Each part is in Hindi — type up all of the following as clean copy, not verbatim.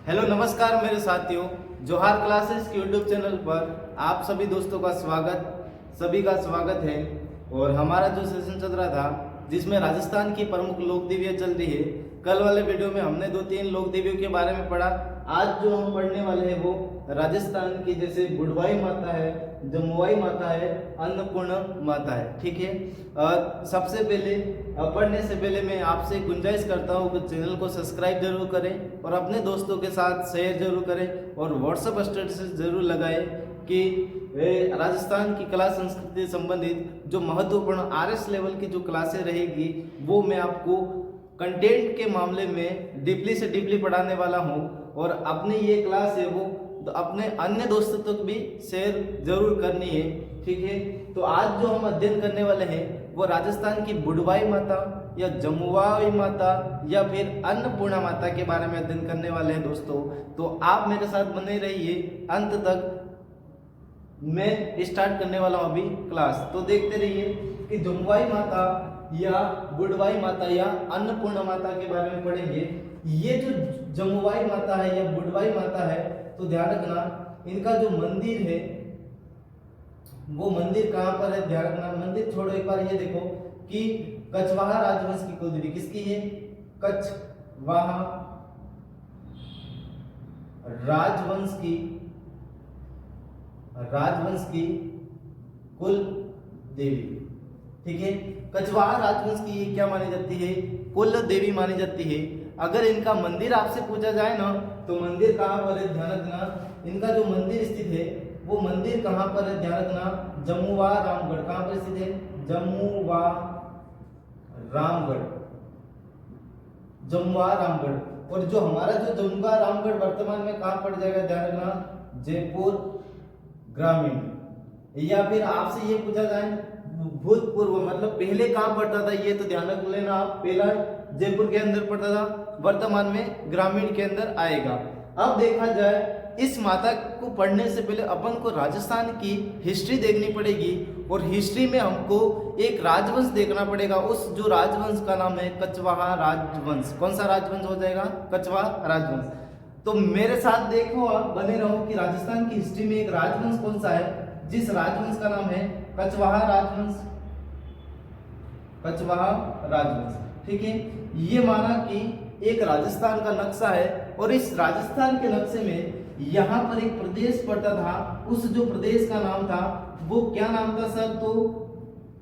हेलो नमस्कार मेरे साथियों, जोहार क्लासेस के यूट्यूब चैनल पर आप सभी दोस्तों का सभी का स्वागत है। और हमारा जो सेशन चल रहा था जिसमें राजस्थान की प्रमुख लोक देवियाँ चल रही है, कल वाले वीडियो में हमने 2-3 लोक देवियों के बारे में पढ़ा। आज जो हम पढ़ने वाले हैं वो राजस्थान की, जैसे बुढ़वाई माता है, जमुवाई माता है, अन्नपूर्णा माता है। ठीक है, सबसे पहले पढ़ने से पहले मैं आपसे गुंजाइश करता हूँ कि चैनल को सब्सक्राइब जरूर करें और अपने दोस्तों के साथ शेयर जरूर करें और व्हाट्सएप स्टेटस जरूर लगाएं कि राजस्थान की कला संस्कृति से संबंधित जो महत्वपूर्ण आरएस लेवल की जो क्लासें रहेगी वो मैं आपको कंटेंट के मामले में डीपली से डीपली पढ़ाने वाला हूँ। और अपनी ये क्लास है वो अपने अन्य दोस्तों तक भी शेयर जरूर करनी है। ठीक है, तो आज जो हम अध्ययन करने वाले हैं वो राजस्थान की बुढ़वाई माता या जमुवाई माता या फिर अन्नपूर्णा माता के बारे में अध्ययन करने वाले हैं दोस्तों। तो आप मेरे साथ बने रहिए अंत तक। मैं स्टार्ट करने वाला हूँ अभी क्लास, तो देखते रहिए कि जमुवाई माता या बुढ़वाई माता या अन्नपूर्णा माता के बारे में पढ़ेंगे। ये जो जमुवाई माता है या बुढ़वाई माता है, तो ध्यान रखना इनका जो मंदिर है वो मंदिर कहाँ पर है, ध्यान रखना। मंदिर छोड़ो, एक बार ये देखो कि कछवाहा राजवंश की कुलदेवी किसकी है, कछवाहा राजवंश की कुल देवी। ठीक है, कछवाहा राजवंश की ये क्या मानी जाती है, कुल देवी मानी जाती है। अगर इनका मंदिर आपसे पूछा जाए ना, तो मंदिर कहाँ पर है, ध्यान रखना। इनका जो मंदिर स्थित है वो मंदिर कहाँ पर है, ध्यान रखना। जमुवा रामगढ़ कहाँ पर स्थित है, जमुवा रामगढ़। और जो हमारा जो जमुवा रामगढ़ वर्तमान में कहाँ पड़ जाएगा, ध्यान रखना, जयपुर ग्रामीण। या फिर आपसे ये पूछा जाए भूतपूर्व मतलब पहले कहाँ पड़ता था, ये तो ध्यान रख लेना आप, पहला जयपुर के अंदर पड़ता था, वर्तमान में ग्रामीण के अंदर आएगा। अब देखा जाए इस माता को पढ़ने से पहले अपन को राजस्थान की हिस्ट्री देखनी पड़ेगी और हिस्ट्री में हमको एक राजवंश देखना पड़ेगा। उस जो राजवंश का नाम है कछवाहा राजवंश। कौन सा राजवंश हो जाएगा, कछवाहा राजवंश। तो मेरे साथ देखो, आप बने रहो कि राजस्थान की हिस्ट्री में एक राजवंश कौन सा है, जिस राजवंश का नाम है कछवाहा राजवंश। ठीक है, ये माना कि एक राजस्थान का नक्शा है और इस राजस्थान के नक्शे में यहाँ पर एक प्रदेश पड़ता था। उस जो प्रदेश का नाम था वो क्या नाम था सर, तो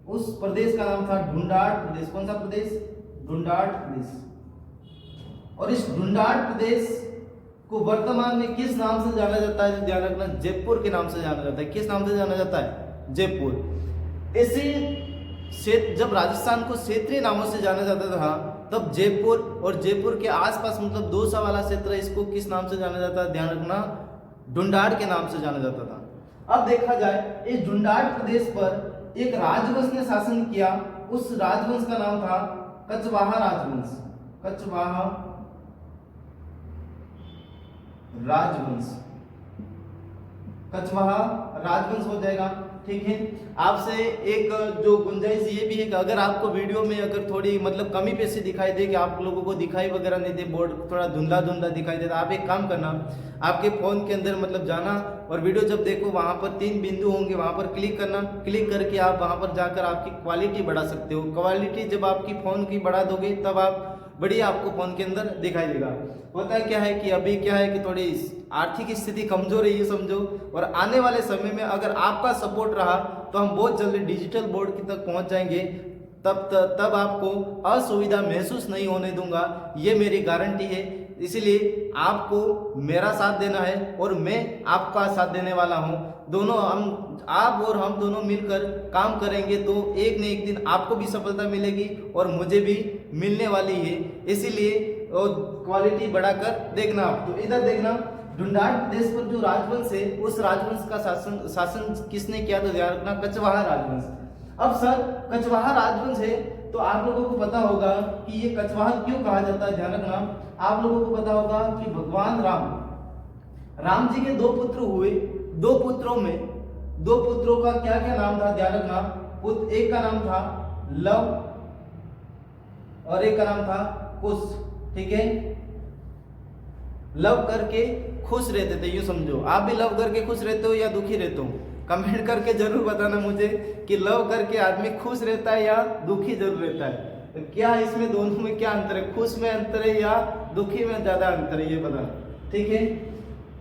उस प्रदेश का नाम था ढूंढाड़ प्रदेश। कौन सा प्रदेश, ढूंढाड़ प्रदेश। और इस ढूंढाड़ प्रदेश को वर्तमान में किस नाम से जाना जाता है, ध्यान रखना, जयपुर के नाम से जाना जाता है। किस नाम से जाना जाता है, जयपुर। ऐसे जब राजस्थान को क्षेत्रीय नामों से जाना जाता था तब जयपुर और जयपुर के आसपास मतलब 200 वाला क्षेत्र, इसको किस नाम से जाना जाता है, ध्यान रखना, ढूंढाड़ के नाम से जाना जाता था। अब देखा जाए इस ढूंढाड़ प्रदेश पर एक राजवंश ने शासन किया। उस राजवंश का नाम था कछवाहा राजवंश। कछवाहा राजवंश हो जाएगा। ठीक है, आपसे एक जो गुंजाइश ये भी है कि अगर आपको वीडियो में अगर थोड़ी मतलब कमी पैसे दिखाई दे, कि आप लोगों को दिखाई वगैरह नहीं दे, बोर्ड थोड़ा धुंधला दिखाई देता, आप एक काम करना, आपके फ़ोन के अंदर मतलब जाना और वीडियो जब देखो वहाँ पर 3 बिंदु होंगे, वहाँ पर क्लिक करना। क्लिक करके आप वहाँ पर जाकर आपकी क्वालिटी बढ़ा सकते हो। क्वालिटी जब आपकी फ़ोन की बढ़ा दोगे तब आप बढ़िया आपको फोन के अंदर दिखाई देगा। होता क्या है कि अभी क्या है कि थोड़ी आर्थिक स्थिति कमजोर है, ये समझो। और आने वाले समय में अगर आपका सपोर्ट रहा तो हम बहुत जल्दी डिजिटल बोर्ड की तक पहुंच जाएंगे। तब आपको असुविधा महसूस नहीं होने दूंगा, ये मेरी गारंटी है। इसीलिए आपको मेरा साथ देना है और मैं आपका साथ देने वाला हूं। दोनों आप और हम दोनों मिलकर काम करेंगे तो एक न एक दिन आपको भी सफलता मिलेगी और मुझे भी मिलने वाली है। इसीलिए क्वालिटी बढ़ाकर देखना आप। तो इधर देखना, ढूंढाड़ प्रदेश पर जो राजवंश है उस राजवंश का शासन किसने किया, तो ध्यान रखना, कछवाहा राजवंश। अब सर कछवाहा राजवंश है तो आप लोगों को पता होगा कि ये कछवाहा क्यों कहा जाता है। ध्यान रखना, आप लोगों को पता होगा कि भगवान राम जी के 2 पुत्र हुए। 2 पुत्रों का क्या क्या नाम था, ध्यान रखना। एक का नाम था लव और एक का नाम था कुश। ठीक है, लव करके खुश रहते थे, यूँ समझो। आप भी लव करके खुश रहते हो या दुखी रहते हो? कमेंट करके जरूर बताना मुझे कि लव करके आदमी खुश रहता है या दुखी जरूर रहता है। तो क्या इसमें दोनों में क्या अंतर है, खुश में अंतर है या दुखी में ज्यादा अंतर है, ये बताना, ठीक है।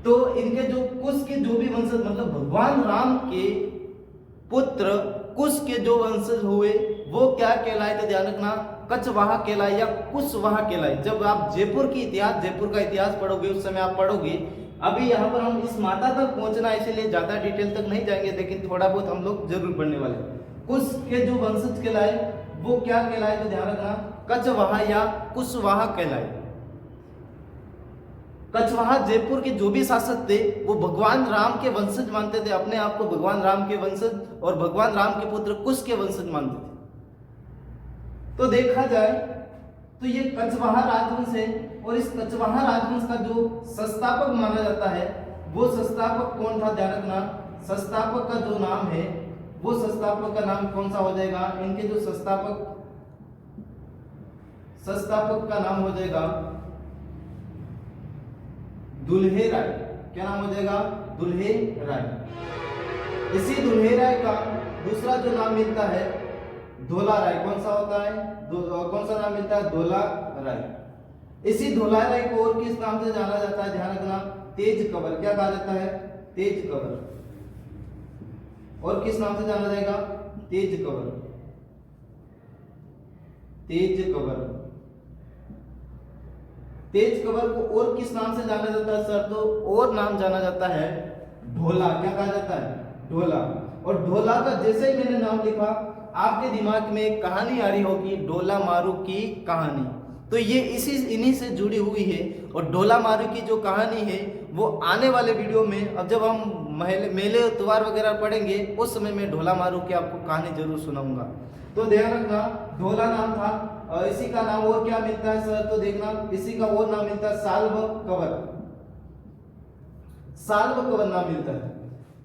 तो इनके जो कुश के जो भी वंशज, मतलब भगवान राम के पुत्र कुश के जो वंशज हुए वो क्या कहलाए थे, ध्यान रखना, कछवाहा कहलाए या कुशवाहा कहलाए। जब आप जयपुर का इतिहास पढ़ोगे उस समय आप पढ़ोगे। अभी यहाँ पर हम इस माता तक पहुंचना है, इसीलिए ज्यादा डिटेल तक नहीं जाएंगे, लेकिन थोड़ा बहुत हम लोग जरूर पढ़ने वाले। कुश के जो वंशज कहलाए वो क्या कहलाए, तो ध्यान रखना, कछवाहा या कुशवाहा कहलाए। कछवाहा जयपुर के जो भी शासक थे वो भगवान राम के वंशज मानते थे, अपने आप को भगवान राम के वंशज और भगवान राम के पुत्र कुश के वंशज मानते थे। तो देखा जाए तो ये कछवाहा राजवंश है, और इस कछवाहा राजवंश का जो संस्थापक माना जाता है वो संस्थापक कौन था, ध्यान रखना, संस्थापक का जो नाम है वो संस्थापक का नाम कौन सा हो जाएगा, इनके जो संस्थापक का नाम हो जाएगा दुल्हे राय। क्या नाम हो जाएगा, दुल्हे राय। इसी दुल्हे राय का दूसरा जो नाम मिलता है धोला राय। कौन सा होता है, कौन सा नाम मिलता है, धोला राय। इसी धोला राय को और किस नाम से जाना जाता है, ध्यान रखना, तेज कंवर। क्या कहा जाता है, तेज कंवर। और किस नाम से जाना जाएगा, तेज कंवर, तेज कंवर। तेज कंवर को और किस नाम से जाना जाता है सर, तो और नाम जाना जाता है ढोला। क्या कहा जाता है, ढोला। और ढोला का जैसे ही मैंने नाम लिखा आपके दिमाग में एक कहानी आ रही होगी, ढोला मारू की कहानी। तो ये इन्हीं से जुड़ी हुई है। और ढोला मारू की जो कहानी है वो आने वाले वीडियो में, अब जब हम मेले त्योहार वगैरह पढ़ेंगे उस समय मैं ढोला मारू की आपको कहानी जरूर सुनाऊंगा। तो ध्यान रखना, ढोला नाम था। और इसी का नाम और क्या मिलता है सर, तो देखना, इसी का और नाम मिलता है साल्व कंवर। साल्व कंवर नाम मिलता है।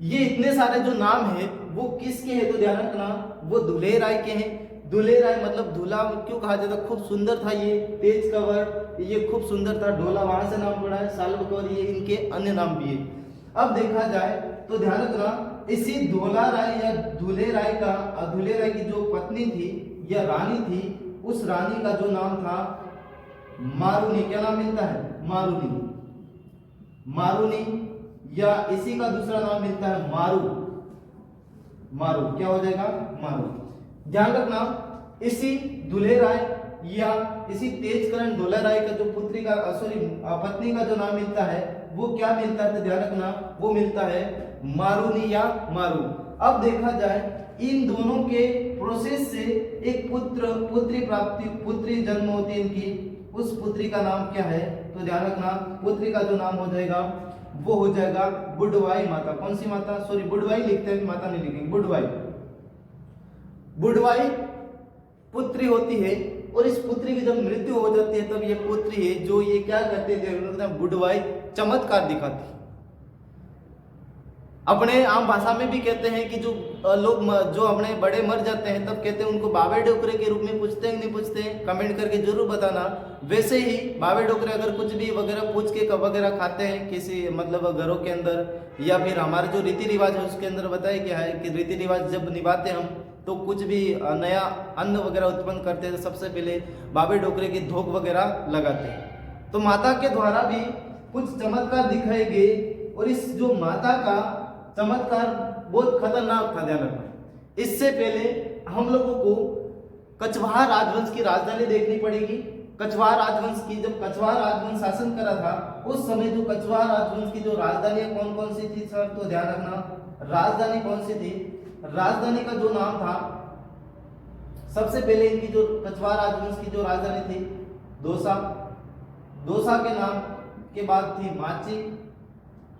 ये इतने सारे जो नाम है वो किसके हैं, तो ध्यान रखना, वो दुल्हे राय के हैं। दुल्हे राय मतलब दूल्हा क्यों कहा जाता, खूब सुंदर था ये। तेज कंवर ये खूब सुंदर था, ढोला वहां से नाम पड़ा है, साल्व कंवर ये इनके अन्य नाम भी है। अब देखा जाए तो ध्यान रखना, इसी धोला राय या दूल्हे राय की जो पत्नी थी या रानी थी, उस रानी का जो नाम था मारुनी। क्या नाम मिलता है, मारुनी। मारुनी या इसी का दूसरा नाम मिलता है मारू। मारू क्या हो जाएगा, मारू। ध्यान रखना, इसी दुल्हे राय या इसी तेजकरण धोला राय का जो पत्नी का जो नाम मिलता है वो क्या मिलता है, तो ध्यान रखना, वो मिलता है मारुनी या मारू। अब देखा जाए इन दोनों के प्रोसेस से एक पुत्री जन्म होती है इनकी। उस पुत्री का नाम क्या है, तो ध्यान रखना, पुत्री का जो नाम हो जाएगा वो हो जाएगा बुडवाई माता। कौन सी माता, सॉरी बुडवाई लिखते हैं, माता नहीं लिखेंगे, बुडवाई। बुडवाई पुत्री होती है, और इस पुत्री की जब मृत्यु हो जाती है तब ये पुत्री है जो ये क्या करते थे, बुडवाई चमत्कार दिखाती। अपने आम भाषा में भी कहते हैं कि जो लोग जो अपने बड़े मर जाते हैं तब कहते हैं उनको बाबे डोकरे के रूप में पूछते हैं कि नहीं पूछते हैं, कमेंट करके जरूर बताना। वैसे ही बाबे डोकरे अगर कुछ भी वगैरह पूछ के वगैरह खाते हैं किसी मतलब घरों के अंदर, या फिर हमारे जो रीति रिवाज है उसके अंदर बताया गया है कि रीति रिवाज जब निभाते हम तो कुछ भी नया अन्न वगैरह उत्पन्न करते हैं तो सबसे पहले बाबे डोकरे की धोक वगैरह लगाते हैं। तो माता के द्वारा भी कुछ चमत्कार दिखाए गए, और इस जो माता का चमत्कार बहुत खतरनाक था, ध्यान रखना। इससे पहले हम लोगों को कछवाहा राजवंश की राजधानी देखनी पड़ेगी। कछवाहा राजवंश की, जब कछवाहा राजवंश शासन करा था उस समय जो कछवाहा राजवंश की जो राजधानी कौन कौन सी थी सर, तो ध्यान रखना, राजधानी कौन सी थी, राजधानी का जो नाम था, सबसे पहले इनकी जो कछवाहा राजवंश की जो राजधानी थी दौसा। दौसा के नाम के बाद थी माची,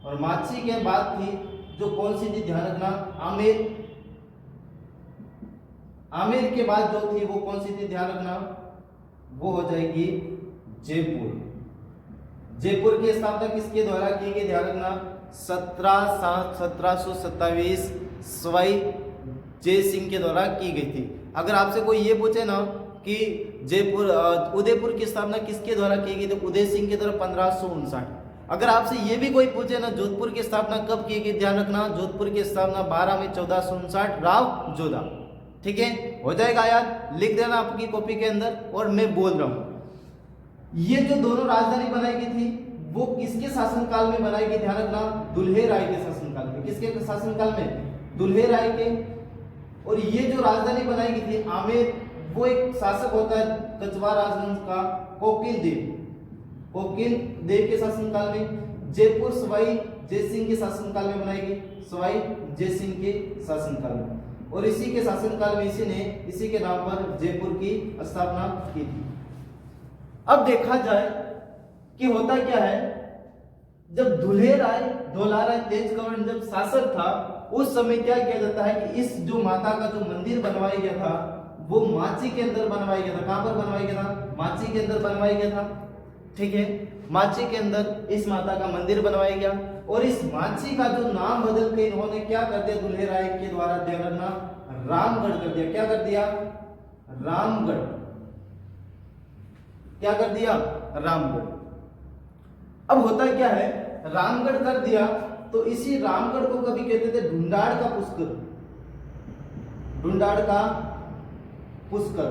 और माची के बाद थी जो कौन सी थी, ध्यान रखना, आमेर। आमेर के बाद जो थी वो कौन सी थी, ध्यान रखना, वो हो जाएगी जयपुर। जयपुर की स्थापना किसके द्वारा की गई, ध्यान रखना, 1727 सवाई जय सिंह के द्वारा की गई थी। अगर आपसे कोई ये पूछे ना कि उदयपुर की स्थापना किसके द्वारा की गई, तो उदय सिंह के द्वारा 1559। अगर आपसे ये भी कोई पूछे ना जोधपुर की स्थापना कब की गई, ध्यान रखना जोधपुर की स्थापना 12 मई 1459 राव जोधा। ठीक है, हो जाएगा याद, लिख देना आपकी कॉपी के अंदर। और मैं बोल रहा हूं ये जो दोनों राजधानी बनाई गई थी वो किसके शासनकाल में बनाई गई, ध्यान रखना दुल्हे राय के शासनकाल में। किसके शासनकाल में? दुल्हे राय के। और ये जो राजधानी बनाई गई थी आमेर, वो एक शासक होता है कछवार राजवंश का कोकिल देव के शासनकाल में। जयपुर सवाई जयसिंह के शासनकाल में बनाई गई, सवाई जयसिंह के शासनकाल में। और इसी के शासनकाल में इसी के नाम पर जयपुर की स्थापना की थी। अब देखा जाए कि होता क्या है, जब दुल्हे राय धोला राय तेज कंवर जब शासक था उस समय क्या किया जाता है कि इस जो माता का जो मंदिर बनवाया गया था वो माची के अंदर बनवाया गया था। कहां पर बनवाया गया था? माची के अंदर बनवाया गया था। ठीक है, माची के अंदर इस माता का मंदिर बनवाया गया। और इस माची का जो नाम बदल के इन्होंने क्या कर दिया, दुल्हे राय के द्वारा ध्यान रखना, रामगढ़ कर दिया। क्या कर दिया? रामगढ़। क्या कर दिया? रामगढ़। अब होता क्या है, रामगढ़ कर दिया तो इसी रामगढ़ को कभी कहते थे ढूंढाड़ का पुष्कर। ढूंढाड़ का पुष्कर।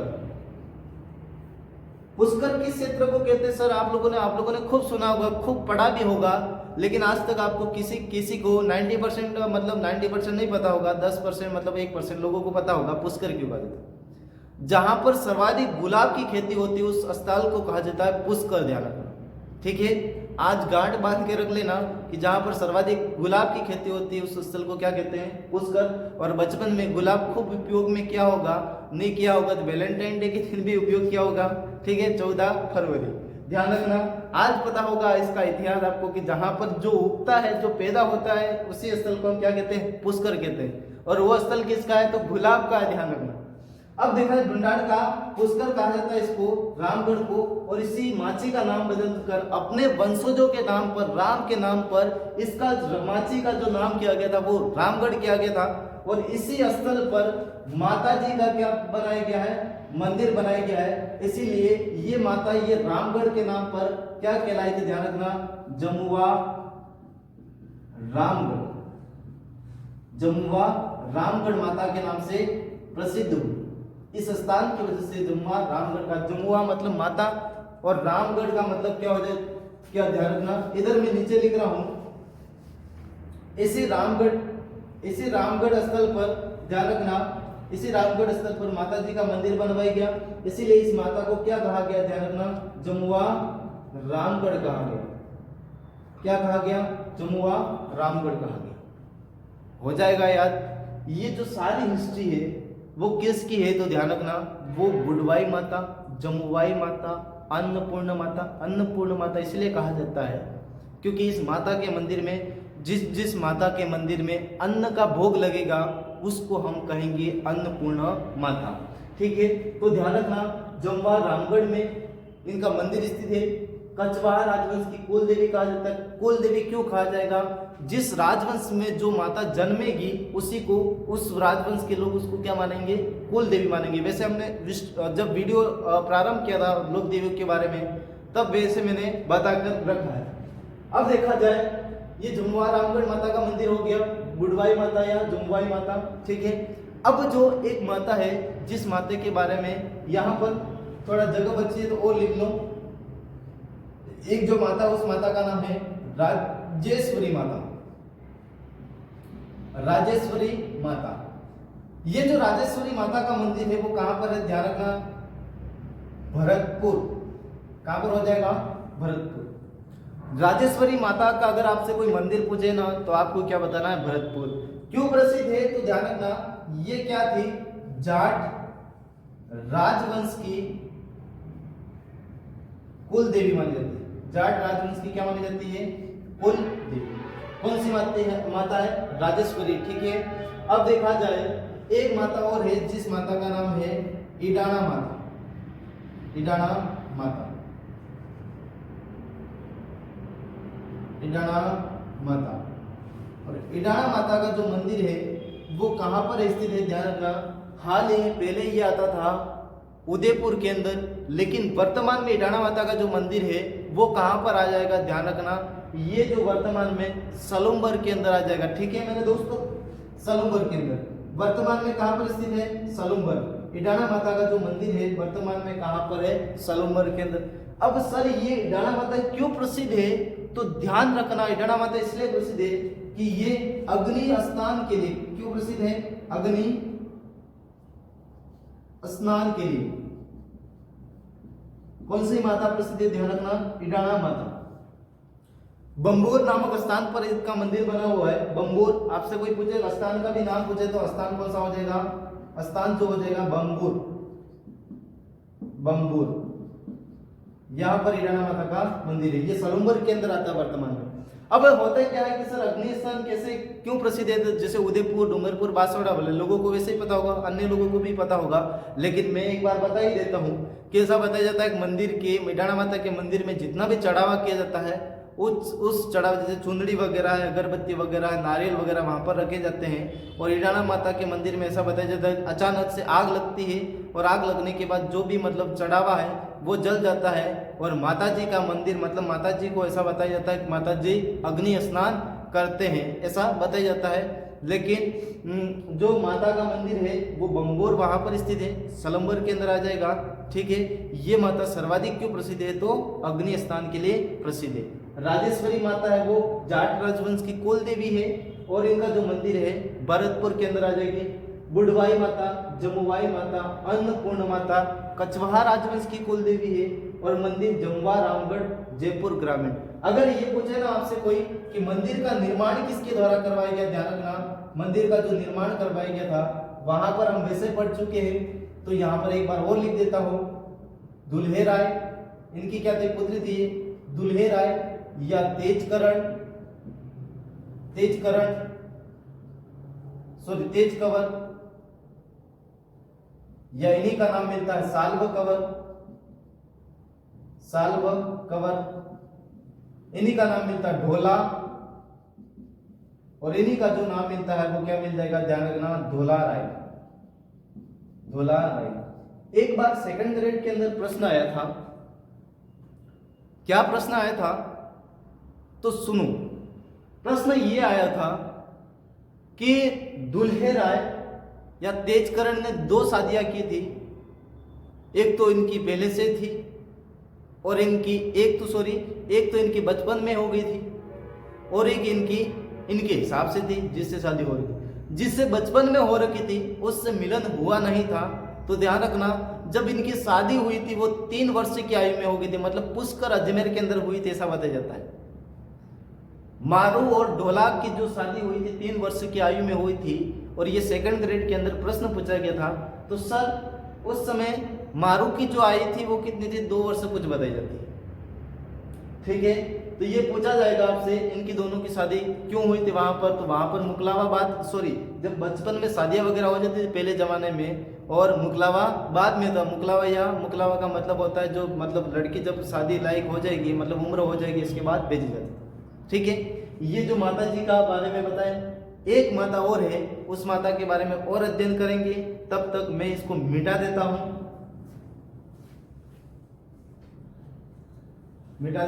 पुष्कर किस क्षेत्र को कहते हैं सर? आप लोगों ने खूब सुना होगा, खूब पढ़ा भी होगा, लेकिन आज तक आपको किसी को 90% मतलब 90% नहीं पता होगा, 10% मतलब 1% लोगों को पता होगा पुष्कर क्यों कहा जाता है। जहां पर सर्वाधिक गुलाब की खेती होती है उस स्थल को कहा जाता है पुष्कर, ध्यान रखना। ठीक है, आज गांठ बांध के रख लेना कि जहां पर सर्वाधिक गुलाब की खेती होती है उस स्थल को क्या कहते हैं? पुष्कर। और बचपन में गुलाब खूब उपयोग में क्या होगा, नहीं किया होगा तो वैलेंटाइन डे के दिन भी उपयोग किया होगा। ठीक है, 14 फरवरी, ध्यान रखना। आज पता होगा इसका इतिहास आपको कि जहां पर जो उगता है, जो पैदा होता है, उसी स्थल को हम क्या कहते हैं? पुष्कर कहते हैं। और वो स्थल किसका है? तो गुलाब का है, ध्यान रखना। अब देखा है ढूंढाड़ का पुष्कर कहा जाता है इसको, रामगढ़ को। और इसी माची का नाम बदलकर अपने वंशजों के नाम पर, राम के नाम पर इसका माची का जो नाम किया गया था वो रामगढ़ किया गया था। और इसी स्थल पर माता जी का क्या बनाया गया है? मंदिर बनाया गया है। इसीलिए ये माता ये रामगढ़ के नाम पर क्या कहलाई थी, ध्यान रखना, जमुआ रामगढ़। जमुआ रामगढ़ माता के नाम से प्रसिद्ध हुई। इस स्थान की वजह से जमुआ रामगढ़ का, जमुआ मतलब माता और रामगढ़ का मतलब क्या हो जाए, क्या ध्यान रखना। इधर मैं नीचे लिख रहा हूं, इसी रामगढ़ स्थल पर ध्यान रखना, इसी रामगढ़ स्थल पर माता जी का मंदिर बनवाया गया। इसीलिए इस माता को क्या कहा गया, ध्यान रखना, जमुआ रामगढ़ कहा गया। क्या कहा गया? जमुआ रामगढ़ कहा गया। हो जाएगा याद। ये जो सारी हिस्ट्री है वो किसकी है तो ध्यान रखना, वो बुडवाई माता, जमुवाई माता, अन्नपूर्ण माता। अन्नपूर्ण माता इसलिए कहा जाता है क्योंकि इस माता के मंदिर में जिस माता के मंदिर में अन्न का भोग लगेगा उसको हम कहेंगे अन्नपूर्ण माता। ठीक है, तो ध्यान रखना जमुआ रामगढ़ में इनका मंदिर स्थित है। कछवाहा राजवंश की कुल देवी कहा जाता है। कुल देवी क्यों कहा जाएगा? जिस राजवंश में जो माता जन्मेगी उसी को, उस राजवंश के लोग उसको क्या मानेंगे? कुल देवी मानेंगे। वैसे हमने जब वीडियो प्रारंभ किया था लोक देवियों के बारे में तब वैसे मैंने बताकर रखा है। अब देखा जाए ये जमुआ रामगढ़ माता का मंदिर हो गया, बुडवाई माता या जमुवाई माता। ठीक है, अब जो एक माता है जिस माता के बारे में यहाँ पर थोड़ा जगह बची है तो और लिख लो। एक जो माता, उस माता का नाम है राजेश्वरी माता। राजेश्वरी माता। ये जो राजेश्वरी माता का मंदिर है वो कहां पर है, ध्यान रखना, भरतपुर। कहां पर हो जाएगा? भरतपुर। राजेश्वरी माता का अगर आपसे कोई मंदिर पूछे ना तो आपको क्या बताना है? भरतपुर। क्यों प्रसिद्ध है तो ध्यान रखना, ये क्या थी? जाट राजवंश की कुल देवी मानी जाती है। जाट राजवंश की क्या मानी जाती है? कुल देवी। कौन सी माता है? राजेश्वरी। ठीक है, अब देखा जाए एक माता और है जिस माता का नाम है इडाना माता। इडाना माता। इडाना माता। और इडाना माता का जो मंदिर है वो कहां पर स्थित है, ध्यान रखना। हाल ही पहले ये आता था उदयपुर के अंदर, लेकिन वर्तमान में इडाना माता का जो मंदिर है वो कहाँ पर आ जाएगा, ध्यान रखना, ये जो वर्तमान में सलुम्बर के अंदर आ जाएगा। ठीक है मेरे दोस्तों, सलुम्बर के अंदर वर्तमान में कहाँ पर स्थित है, सलुम्बर। इडाना माता का जो मंदिर है वर्तमान में कहाँ पर है, सलुम्बर के अंदर। अब सर ये इडाना माता क्यों प्रसिद्ध है, तो ध्यान रखना, इडाना माता इसलिए प्रसिद्ध है कि ये अग्नि स्नान के लिए, क्यों प्रसिद्ध है, अग्नि स्नान के लिए। कौन सी माता प्रसिद्ध है, ध्यान रखना, इडाना माता। बंबोर नामक स्थान पर इसका मंदिर बना हुआ है। बंबोर, आपसे कोई पूछे स्थान का भी नाम पूछे तो स्थान कौन सा हो जाएगा, स्थान जो हो जाएगा बंबोर, बंबोर। यहाँ पर इडाना माता का मंदिर है, ये सलुम्बर के अंदर आता है वर्तमान में। अब होता है क्या है कि सर अग्नि स्थान कैसे क्यों प्रसिद्ध है, तो जैसे उदयपुर, डूंगरपुर, बांसवाड़ा वाले लोगों को वैसे ही पता होगा, अन्य लोगों को भी पता होगा, लेकिन मैं एक बार बता ही देता हूँ कि ऐसा बताया जाता है कि मंदिर के, इडाना माता के मंदिर में जितना भी चढ़ावा किया जाता है, उस चढ़ावा, जैसे चुंदड़ी वगैरह है, अगरबत्ती वगैरह है, नारियल वगैरह वहाँ पर रखे जाते हैं। और इडाना माता के मंदिर में ऐसा बताया जाता है अचानक से आग लगती है, और आग लगने के बाद जो भी मतलब चढ़ावा है वो जल जाता है, और माता जी का मंदिर, मतलब माता जी को ऐसा बताया जाता है कि माता जी अग्नि स्नान करते हैं, ऐसा बताया जाता है। लेकिन जो माता का मंदिर है वो बंबोर वहाँ पर स्थित है, सलुम्बर के अंदर आ जाएगा। ठीक है, ये माता सर्वाधिक क्यों प्रसिद्ध है, तो अग्नि स्नान के लिए प्रसिद्ध है। राजेश्वरी माता है वो जाट राजवंश की कुल देवी है, और इनका जो मंदिर है भरतपुर के अंदर आ जाएगी। बुढ़वाई माता, जमुवाई माता, अन्नपूर्ण माता कछवाहा राजवंश की कुल देवी है, और मंदिर जमुआ, रामगढ़, जयपुर ग्रामीण। अगर ये पूछे ना आपसे कोई कि मंदिर का निर्माण किसके द्वारा करवाया गया, ध्यान रखना, मंदिर का जो निर्माण करवाया गया था वहां पर हम वैसे पढ़ चुके हैं, तो यहाँ पर एक बार और लिख देता हूँ, दुल्हे राय, इनकी क्या थी, पुत्री थी दुल्हे राय या तेजकरण, तेज कंवर, या इन्हीं का नाम मिलता है साल्व कंवर, इन्हीं का नाम मिलता है ढोला, और इन्हीं का जो नाम मिलता है वो क्या मिल जाएगा, ध्यान रखना, धोला राय। एक बार सेकंड ग्रेड के अंदर प्रश्न आया था, क्या प्रश्न आया था, तो सुनो, प्रश्न ये आया था कि दुल्हे राय या तेजकरण ने 2 शादियां की थी, एक तो इनकी पहले से थी, और एक तो इनकी बचपन में हो गई थी, और एक इनके हिसाब से थी जिससे शादी हो रही थी। जिससे बचपन में हो रखी थी उससे मिलन हुआ नहीं था, तो ध्यान रखना, जब इनकी शादी हुई थी वो 3 वर्ष की आयु में हो गई थी, मतलब पुष्कर अजमेर के अंदर हुई थी, ऐसा बताया जाता है। मारू और ढोलाक की जो शादी हुई थी 3 वर्ष की आयु में हुई थी, और ये सेकंड ग्रेड के अंदर प्रश्न पूछा गया था। तो सर उस समय मारू की जो आयु थी वो कितनी थी, 2 वर्ष कुछ बताई जाती है। ठीक है, तो ये पूछा जाएगा आपसे इनकी दोनों की शादी क्यों हुई थी वहां पर, तो वहां पर जब बचपन में शादियां वगैरह हो जाती थी पहले जमाने में, और मुकलावा बाद में था। मुकलावा का मतलब होता है जो मतलब लड़की जब शादी लायक हो जाएगी, मतलब उम्र हो जाएगी, इसके बाद भेजी जाती है। ठीक है, ये जो माता जी का बारे में बताएं, एक माता और है, उस माता के बारे में और अध्ययन करेंगे। तब तक मैं इसको मिटा देता हूं, मिटा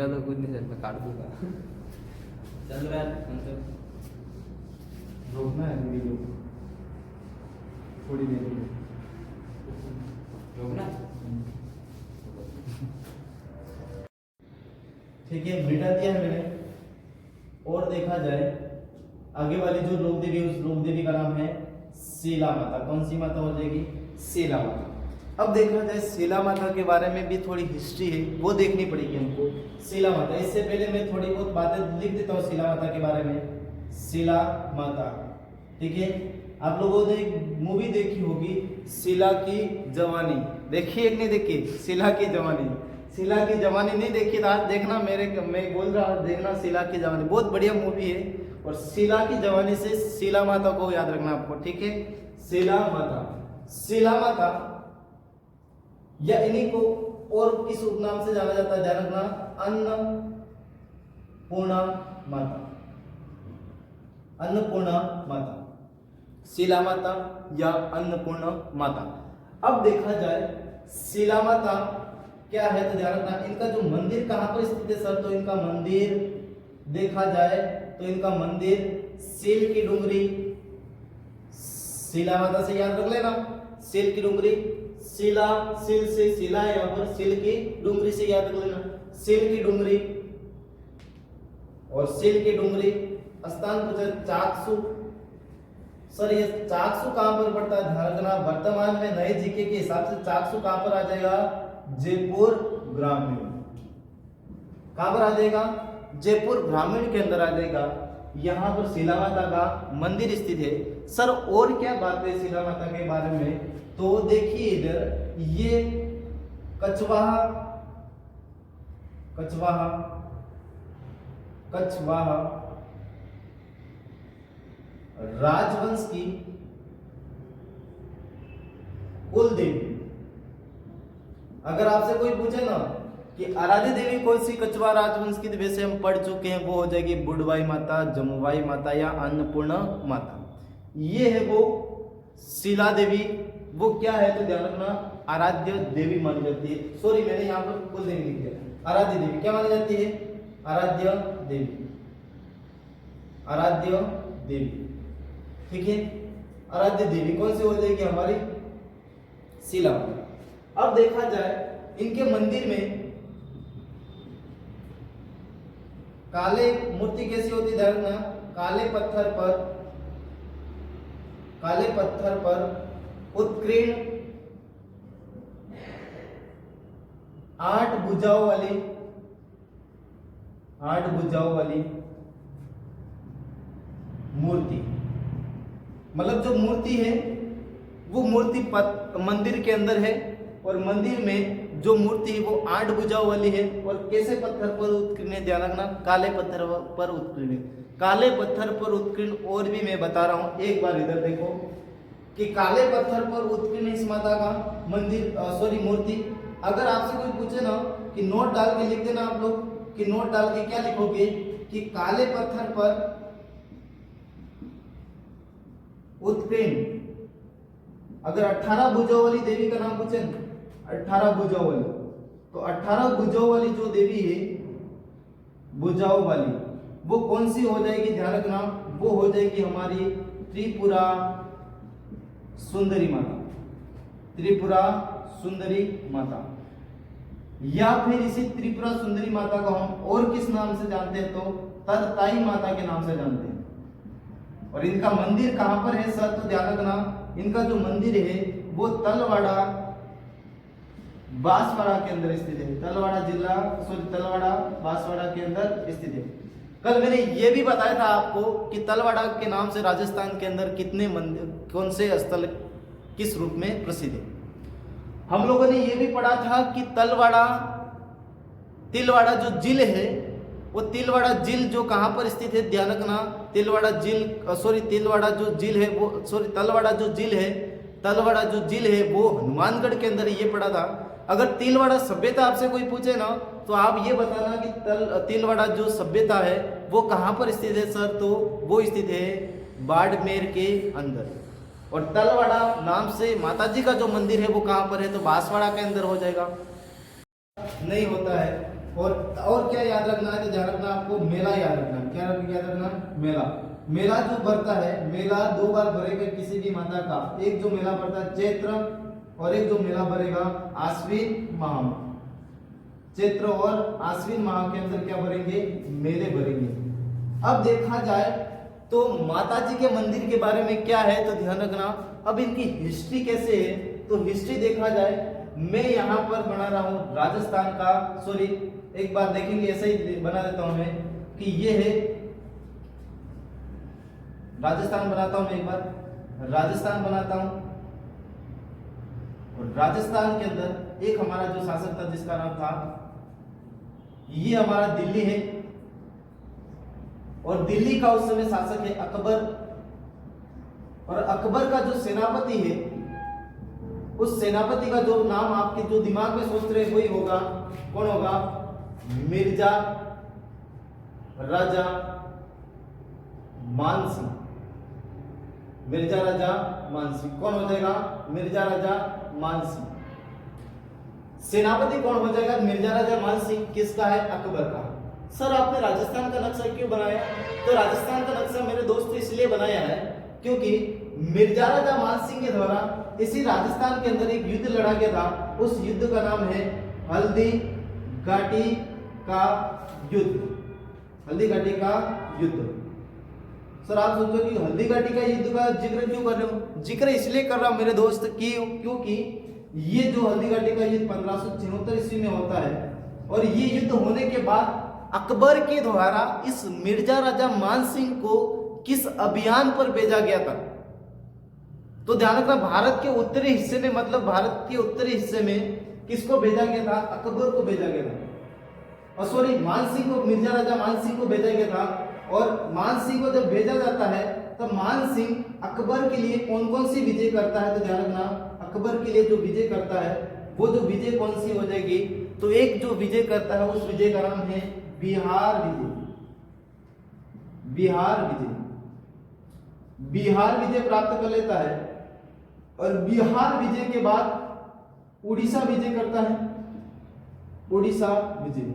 तो कुछ नहीं, मैं काट दूंगा। चल रहा है, रोकना है वीडियो थोड़ी देर में, रोकना। ठीक है, मिटा दिया है मैंने। और देखा जाए आगे वाली जो लोक देवी, उस लोक देवी का नाम है शीला माता। कौन सी माता हो जाएगी, शीला माता। अब देखा जाए शीला माता के बारे में भी थोड़ी हिस्ट्री है, वो देखनी पड़ेगी हमको। शीला माता, इससे पहले मैं थोड़ी बहुत बातें लिख देता हूँ शीला माता के बारे में। शीला माता, ठीक है, आप लोगों ने एक मूवी देखी होगी शीला की जवानी, देखी एक नहीं देखी, शीला की जवानी। शीला की जवानी नहीं देखी तो आज देखना, मैं बोल रहा हूँ देखना शीला की जवानी, बहुत बढ़िया मूवी है। और शीला की जवानी से शीला माता को याद रखना आपको, ठीक है। शीला माता या इन्हीं को और किस उपनाम से जाना जाता है, ध्यान रखना, अन्नपूर्णा माता, शीला माता या अन्नपूर्णा माता। अब देखा जाए शीला माता क्या है तो ध्यान रखना। इनका जो मंदिर कहाँ पर स्थित है सर, तो इनका मंदिर देखा जाए तो इनका मंदिर सील की डुंगरी, शिला माता से याद रख लेना, सील की डुंगरी, शिला, सील से शिला है यहाँ पर, सील की डुंगरी से याद रख लेना, सील की डुंगरी और सील की डुंगरी। स्थान पूछा चाकसू, सर ये चाकसू कहां पर पड़ता है, ध्यान रखना। वर्तमान में नए जीके के हिसाब से चाकसू कहां पर आ जाएगा, जयपुर ग्रामीण। कहां पर आ जाएगा, जयपुर ग्रामीण के अंदर आ जाएगा। यहाँ पर शिला माता का मंदिर स्थित है। सर और क्या बात है शिला माता के बारे में, तो देखिए इधर ये कछवाहा, कछवाहा, कछवाहा राजवंश की कुल देवी। अगर आपसे कोई पूछे ना कि आराध्य देवी कौन सी कछवाहा राजवंश की, वैसे हम पढ़ चुके हैं, वो हो जाएगी बुढ़वाई माता, जमुवाई माता या अन्नपूर्णा माता। ये है वो शिला देवी, वो क्या है तो ध्यान रखना आराध्य देवी मानी जाती है। सॉरी मैंने यहाँ पर कुल देवी लिख दिया, आराध्य देवी क्या मानी जाती है, आराध्य देवी, आराध्य देवी, ठीक है। आराध्य देवी कौन सी हो जाएगी हमारी, शिला। अब देखा जाए इनके मंदिर में काले मूर्ति कैसी होती है, ध्यान रखना, काले पत्थर पर, काले पत्थर पर उत्कीर्ण 8 भुजाओं वाली, 8 भुजाओं वाली मूर्ति। मतलब जो मूर्ति है वो मूर्ति मंदिर के अंदर है और मंदिर में जो मूर्ति है वो 8 भुजाओं वाली है। और कैसे पत्थर पर उत्कीर्ण है, ध्यान रखना, काले पत्थर पर उत्कीर्ण है। काले पत्थर पर उत्कीर्ण, और भी मैं बता रहा हूं, एक बार इधर देखो कि काले पत्थर पर उत्कीर्ण इस माता का मंदिर, सॉरी मूर्ति। अगर आपसे कोई पूछे ना कि नोट डाल के लिख देना आप लोग, कि नोट डाल के क्या लिखोगे कि काले पत्थर पर उत्कीर्ण। अगर 18 भुजाओं वाली देवी का नाम पूछे, 18 भुजाओं वाली, तो 18 भुजाओं वाली जो देवी है, भुजाओं वाली, वो कौन सी हो जाएगी, ध्यान रखना, वो हो जाएगी हमारी त्रिपुरा सुंदरी माता, त्रिपुरा सुंदरी माता। या फिर इसी त्रिपुरा सुंदरी माता को हम और किस नाम से जानते हैं, तो तरताई माता के नाम से जानते हैं। और इनका मंदिर कहां पर है सर, तो ध्यान रखना, इनका जो मंदिर है वो तलवाड़ा बांसवाड़ा के अंदर स्थित है, तलवाड़ा जिला, सॉरी तलवाड़ा बांसवाड़ा के अंदर स्थित है। कल मैंने ये भी बताया था आपको कि तलवाड़ा के नाम से राजस्थान के अंदर कितने मंदिर, कौन से स्थल किस रूप में प्रसिद्ध है। हम लोगों ने ये भी पढ़ा था कि तलवाड़ा, तिलवाड़ा जो जिल है, वो तिलवाड़ा जिल जो कहां पर स्थित है, ध्यान रखना, तिलवाड़ा जिल, सॉरी तिलवाड़ा जो जिल है वो, सॉरी तलवाड़ा जो जिल है, तलवाड़ा जो जिल है वो हनुमानगढ़ के अंदर, ये पढ़ा था। अगर तिलवाड़ा सभ्यता आपसे कोई पूछे ना, तो आप ये बताना कि तिलवाड़ा जो सभ्यता है वो कहां पर स्थित है सर, तो वो स्थित है बाड़मेर के अंदर। और तलवाड़ा नाम से माताजी का जो मंदिर है वो कहां पर है, तो बांसवाड़ा के अंदर हो जाएगा, नहीं होता है। और क्या याद रखना है, तो ध्यान रखना आपको मेला याद रखना, क्या याद रखना, मेला। मेला जो भरता है, मेला 2 बार भरेगा किसी भी माता का, एक जो मेला भरता है चैत्र, और एक जो मेला भरेगा आश्विन माह में। चैत्र और आश्विन माह के अंदर क्या भरेंगे, मेले भरेंगे। अब देखा जाए तो माताजी के मंदिर के बारे में क्या है, तो ध्यान रखना। अब इनकी हिस्ट्री कैसे है, तो हिस्ट्री देखा जाए, मैं यहाँ पर बना रहा हूँ राजस्थान का, सॉरी एक बार देखेंगे, ऐसे ही बना देता हूं मैं कि ये है राजस्थान, बनाता हूं मैं एक बार राजस्थान बनाता हूं। और राजस्थान के अंदर एक हमारा जो शासक था जिसका नाम था, ये हमारा दिल्ली है, और दिल्ली का उस समय शासक है अकबर। और अकबर का जो सेनापति है, उस सेनापति का जो नाम आपके जो दिमाग में सोच रहे वही होगा, कौन होगा, मिर्जा राजा मानसिंह। मिर्जा राजा मानसिंह कौन हो जाएगा, मिर्जा राजा मानसिंह। सेनापति कौन हो जाएगा? मिर्जा राजा मान सिंह। किसका है? अकबर का। सर आपने राजस्थान का नक्शा क्यों बनाया? तो राजस्थान का नक्शा मेरे दोस्त इसलिए बनाया है क्योंकि मिर्जा राजा मान सिंह के द्वारा इसी राजस्थान के अंदर एक युद्ध लड़ा गया था। उस युद्ध का नाम है हल्दी घाटी का युद्ध। हल्दी घाटी का युद्ध। सर आप सोचो कि हल्दी घाटी का युद्ध का जिक्र क्यों कर रहे हो? जिक्र इसलिए कर रहा हूं मेरे दोस्त क्योंकि ये जो हल्दी घाटी का युद्ध 1576 ईस्वी में होता है और ये युद्ध होने के बाद अकबर के द्वारा इस मिर्जा राजा मान सिंह को किस अभियान पर भेजा गया था? तो ध्यान रखना, भारत के उत्तरी हिस्से में, मतलब भारत के उत्तरी हिस्से में किसको भेजा गया था? अकबर को भेजा गया था। और सॉरी, मान सिंह को, मिर्जा राजा मान सिंह को भेजा गया था। और मान सिंह को जब भेजा जाता है तब मान सिंह अकबर के लिए कौन कौन सी विजय करता है? तो ध्यान रखना, अकबर के लिए जो विजय करता है वो जो विजय कौन सी हो जाएगी? तो एक जो विजय करता है उस विजय का नाम है बिहार विजय। बिहार विजय। बिहार विजय प्राप्त कर लेता है और बिहार विजय के बाद उड़ीसा विजय करता है। उड़ीसा विजय।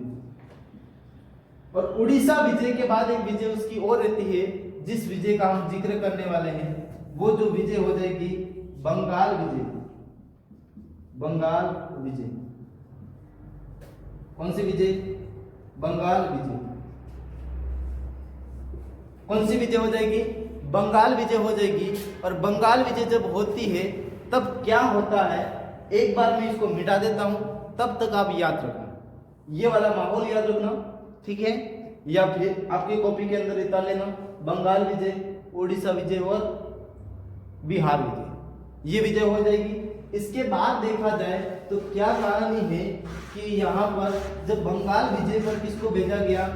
और उड़ीसा विजय के बाद एक विजय उसकी और रहती है जिस विजय का हम जिक्र करने वाले हैं। वो जो विजय हो जाएगी बंगाल विजय। बंगाल विजय। कौन सी विजय? बंगाल विजय। कौन सी विजय हो जाएगी? बंगाल विजय हो जाएगी। और बंगाल विजय जब होती है तब क्या होता है, एक बार मैं इसको मिटा देता हूं, तब तक आप याद रखना, ये वाला माहौल याद रखना, ठीक है? या फिर आपकी कॉपी के अंदर इतना लेना, बंगाल विजय, उड़ीसा विजय और बिहार विजय, ये विजय हो जाएगी। इसके बाद देखा जाए तो क्या कहानी है कि यहाँ पर जब बंगाल विजय पर किसको भेजा गया?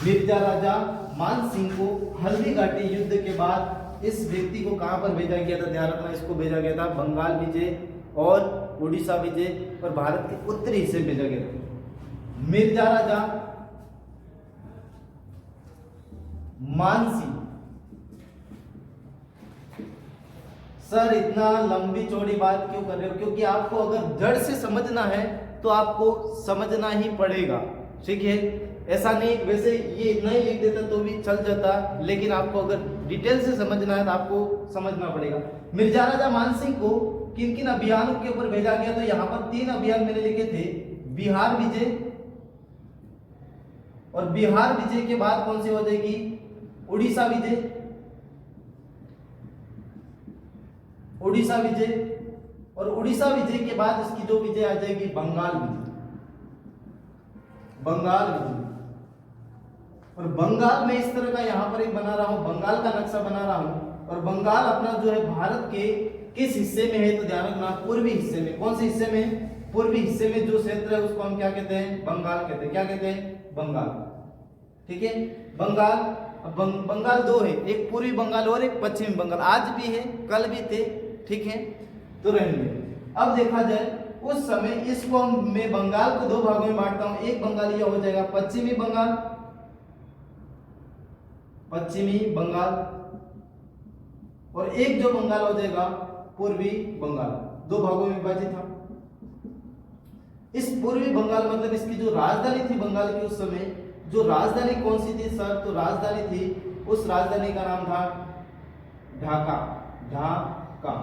मिर्जा राजा मान सिंह को हल्दी घाटी युद्ध के बाद इस व्यक्ति को कहां पर भेजा गया था? ध्यान रखना, इसको भेजा गया था बंगाल विजय और उड़ीसा विजय और भारत के उत्तरी हिस्से भेजा गया था। मिर्जा राजा मान सिंह। सर इतना लंबी चौड़ी बात क्यों कर रहे हो? क्योंकि आपको अगर जड़ से समझना है तो आपको समझना ही पड़ेगा, ठीक है? ऐसा नहीं, वैसे ये इतना ही लिख देता तो भी चल जाता, लेकिन आपको अगर डिटेल से समझना है तो आपको समझना पड़ेगा। मिर्जा राजा मान सिंह को किन किन अभियानों के ऊपर भेजा गया? तो यहाँ पर 3 अभियान मैंने लिखे थे, बिहार विजय, और बिहार विजय के बाद कौन सी हो जाएगी? उड़ीसा विजय। उड़ीसा विजय, और उड़ीसा विजय के बाद इसकी जो विजय आ जाएगी बंगाल विजय। बंगाल विजय। और बंगाल में इस तरह का यहां पर एक बना रहा हूं, बंगाल का नक्शा बना रहा हूं। और बंगाल अपना जो है भारत के किस हिस्से में है? तो ध्यान रखना, पूर्वी हिस्से में। कौन से हिस्से में? पूर्वी हिस्से में जो क्षेत्र है उसको हम क्या कहते हैं? बंगाल कहते हैं। क्या कहते हैं? बंगाल, ठीक है? बंगाल। बंगाल 2 है, एक पूर्वी बंगाल और एक पश्चिमी बंगाल। आज भी है, कल भी थे, ठीक है? तो रहेंगे। अब देखा जाए उस समय इसको मैं बंगाल को 2 भागों में बांटता हूं। एक बंगाल यह हो जाएगा पश्चिमी बंगाल, पश्चिमी बंगाल, और एक जो बंगाल हो जाएगा पूर्वी बंगाल। 2 भागों में विभाजित था। इस पूर्वी बंगाल मतलब इसकी जो राजधानी थी बंगाल की उस समय, जो राजधानी कौन सी थी सर? तो राजधानी थी, उस राजधानी का नाम था ढाका। ढाका,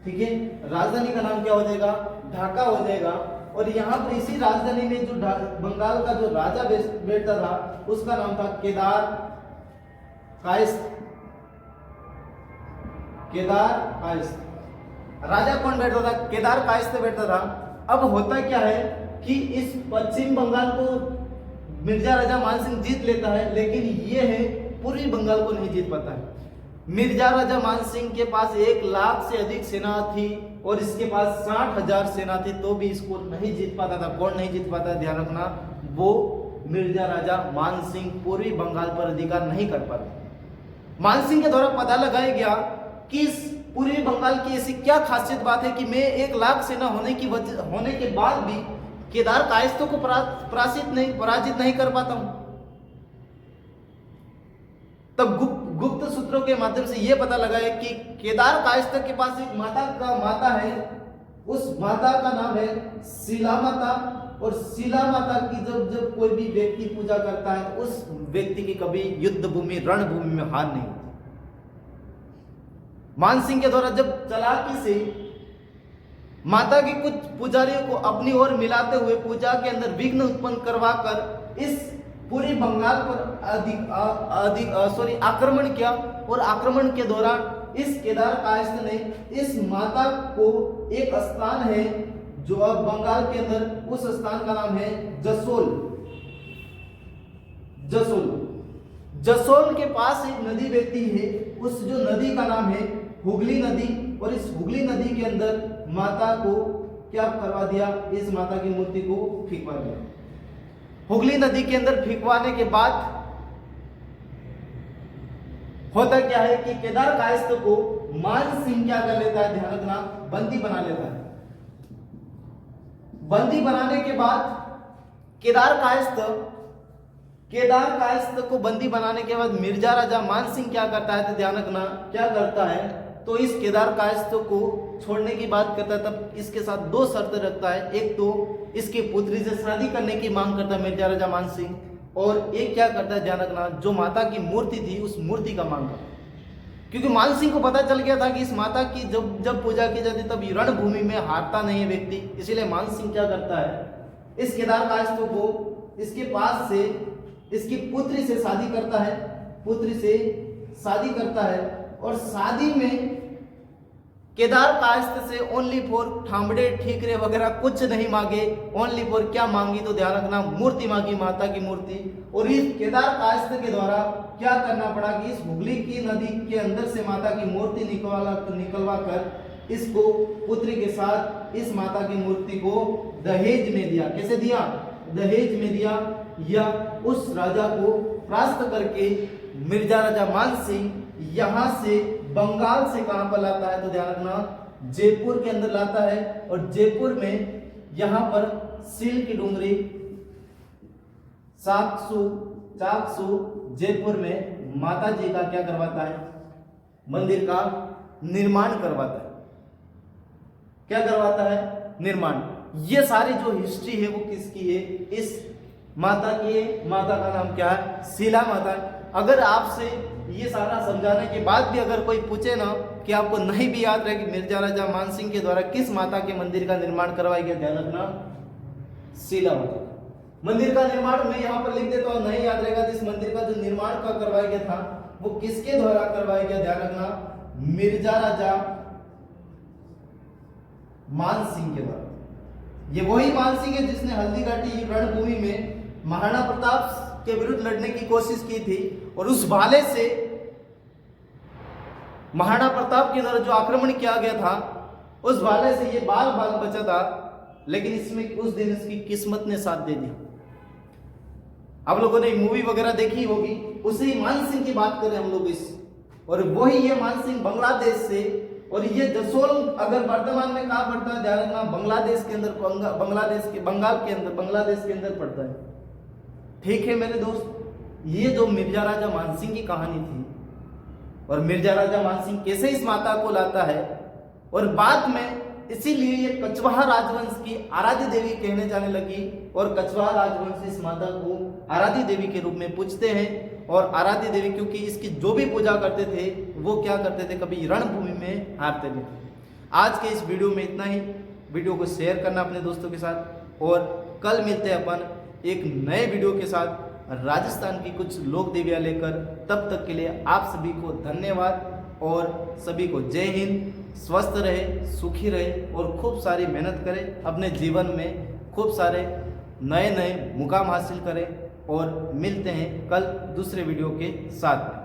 ठीक है? राजधानी का नाम क्या हो जाएगा? ढाका हो जाएगा। और यहाँ पर इसी राजधानी में जो बंगाल का जो राजा बैठता था उसका नाम था केदार कायस्थ। केदार कायस्थ। राजा कौन बैठता था? केदार कायस्थ बैठता था। अब होता क्या है कि इस पश्चिम बंगाल को मिर्जा राजा मान सिंह जीत लेता है, लेकिन ये है पूर्वी बंगाल को नहीं जीत पाता है। मिर्जा राजा मान सिंह के पास 1 लाख से अधिक सेना थी और इसके पास 60,000 सेना थी, तो भी इसको नहीं जीत पाता था। कौन नहीं जीत पाता? ध्यान रखना, वो मिर्जा राजा मान सिंह पूर्वी बंगाल पर अधिकार नहीं कर पाते। मान सिंह के द्वारा पता लगाया गया कि इस पूर्वी बंगाल की ऐसी क्या खासियत बात है कि मैं 1 लाख सेना होने के बाद भी केदार कायस्थों को पराजित नहीं कर पाता हूं। तब गुप्त सूत्रों के माध्यम से यह पता लगा है कि केदार कायस्थ के पास एक माता है उस माता का नाम है शिला माता। और शिला माता की जब कोई भी व्यक्ति पूजा करता है, उस व्यक्ति की कभी युद्ध भूमि, रणभूमि में हार नहीं होती। मानसिंह के द्वारा जब चालाकी से माता के कुछ पुजारियों को अपनी ओर मिलाते हुए पूजा के अंदर विघ्न उत्पन्न करवाकर इस पूरी बंगाल पर आक्रमण किया। और आक्रमण के दौरान इस केदार कायस्थ ने इस माता को, एक स्थान है जो अब बंगाल के अंदर, उस स्थान का नाम है जसोल। जसोल के पास एक नदी बहती है, उस जो नदी का नाम है हुगली नदी। और इस हुगली नदी के अंदर माता को क्या करवा दिया, इस माता की मूर्ति को फेंकवा दिया। हुगली नदी के अंदर फेंकवाने के बाद होता क्या है कि केदार कायस्थ को मानसिंह क्या कर लेता है, ध्यान रखना, बंदी बना लेता है। बंदी बनाने के बाद केदार कायस्थ को बंदी बनाने के बाद मिर्जा राजा मानसिंह क्या करता है, तो ध्यान रखना क्या करता है, तो इस केदार कायस्थ को छोड़ने की बात करता है। तब इसके साथ दो शर्तें रखता है। एक तो इसकी पुत्री से शादी करने की मांग करता है मिर्जा राजा मानसिंह, और एक क्या करता है, ध्यान रखना, जो माता की मूर्ति थी उस मूर्ति का मांग करता है। क्योंकि मानसिंह को पता चल गया था कि इस माता की जब पूजा की जाती तब रणभूमि में हारता नहीं है व्यक्ति। इसीलिए मानसिंह क्या करता है, इस केदार कायस्थ को इसके पास से इसकी पुत्री से शादी करता है। और शादी में केदार कायस्थ से ओनली फॉर ठामड़े ठीकरे वगैरह कुछ नहीं मांगे, ओनली फॉर क्या मांगी, तो ध्यान रखना, मूर्ति मांगी, माता की मूर्ति। और इस केदार कायस्थ के द्वारा क्या करना पड़ा कि इस हुगली की नदी के अंदर से माता की मूर्ति निकलवा कर इसको पुत्री के साथ इस माता की मूर्ति को दहेज में दिया। कैसे दिया, दहेज में दिया। या उस राजा को परास्त करके मिर्जा राजा मानसिंह यहां से बंगाल से कहां पर लाता है, तो ध्यान रखना, जयपुर के अंदर लाता है। और जयपुर में यहां पर सील की डूंगरी चाकसू जयपुर में माता जी का क्या करवाता है, मंदिर का निर्माण करवाता है। क्या करवाता है, निर्माण। ये सारी जो हिस्ट्री है वो किसकी है, इस माता की है। माता का नाम क्या है, शिला माता। अगर आपसे ये सारा समझाने के बाद भी अगर कोई पूछे ना कि आपको नहीं भी याद रहे कि मिर्जा राजा मानसिंह के द्वारा किस माता के मंदिर का निर्माण करवाया गया, ध्यान रखना, शिला माता मंदिर का निर्माण मैं यहाँ पर लिख देता हूँ, नहीं याद रहेगा तो इस मंदिर का जो निर्माण का करवाया गया था वो किसके द्वारा करवाया गया, ध्यान रखना, मिर्जा राजा मानसिंह के द्वारा। ये वही मानसिंह है जिसने हल्दीघाटी रणभूमि में महाराणा प्रताप के विरुद्ध लड़ने की कोशिश की थी। और उस भाले से महाराणा प्रताप के द्वारा जो आक्रमण किया गया था, उस भाले से ये बाल बचा था, लेकिन इसमें उस दिन इसकी किस्मत ने साथ दे दिया। आप लोगों ने मूवी वगैरह देखी होगी, उसी मानसिंह की बात करें हम लोग इस, और वही ये मानसिंह बांग्लादेश से, और ये जसोल अगर वर्तमान में कहाँ पड़ता है, ध्यान रखना, बांग्लादेश के अंदर, बांग्लादेश के अंदर पड़ता है। ठीक है मेरे दोस्त, ये जो मिर्जा राजा मानसिंह की कहानी थी, और मिर्जा राजा मानसिंह कैसे इस माता को लाता है, और बाद में इसीलिए ये कछवाहा राजवंश की आराध्य देवी कहने जाने लगी। और कछवाहा राजवंश इस माता को आराध्य देवी के रूप में पूजते हैं। और आराध्य देवी क्योंकि इसकी जो भी पूजा करते थे वो क्या करते थे, कभी रणभूमि में हारते नहीं थे। आज के इस वीडियो में इतना ही। वीडियो को शेयर करना अपने दोस्तों के साथ, और कल मिलते हैं अपन एक नए वीडियो के साथ राजस्थान की कुछ लोक देवियाँ लेकर। तब तक के लिए आप सभी को धन्यवाद, और सभी को जय हिंद। स्वस्थ रहे, सुखी रहे, और खूब सारी मेहनत करें, अपने जीवन में खूब सारे नए मुकाम हासिल करें। और मिलते हैं कल दूसरे वीडियो के साथ में।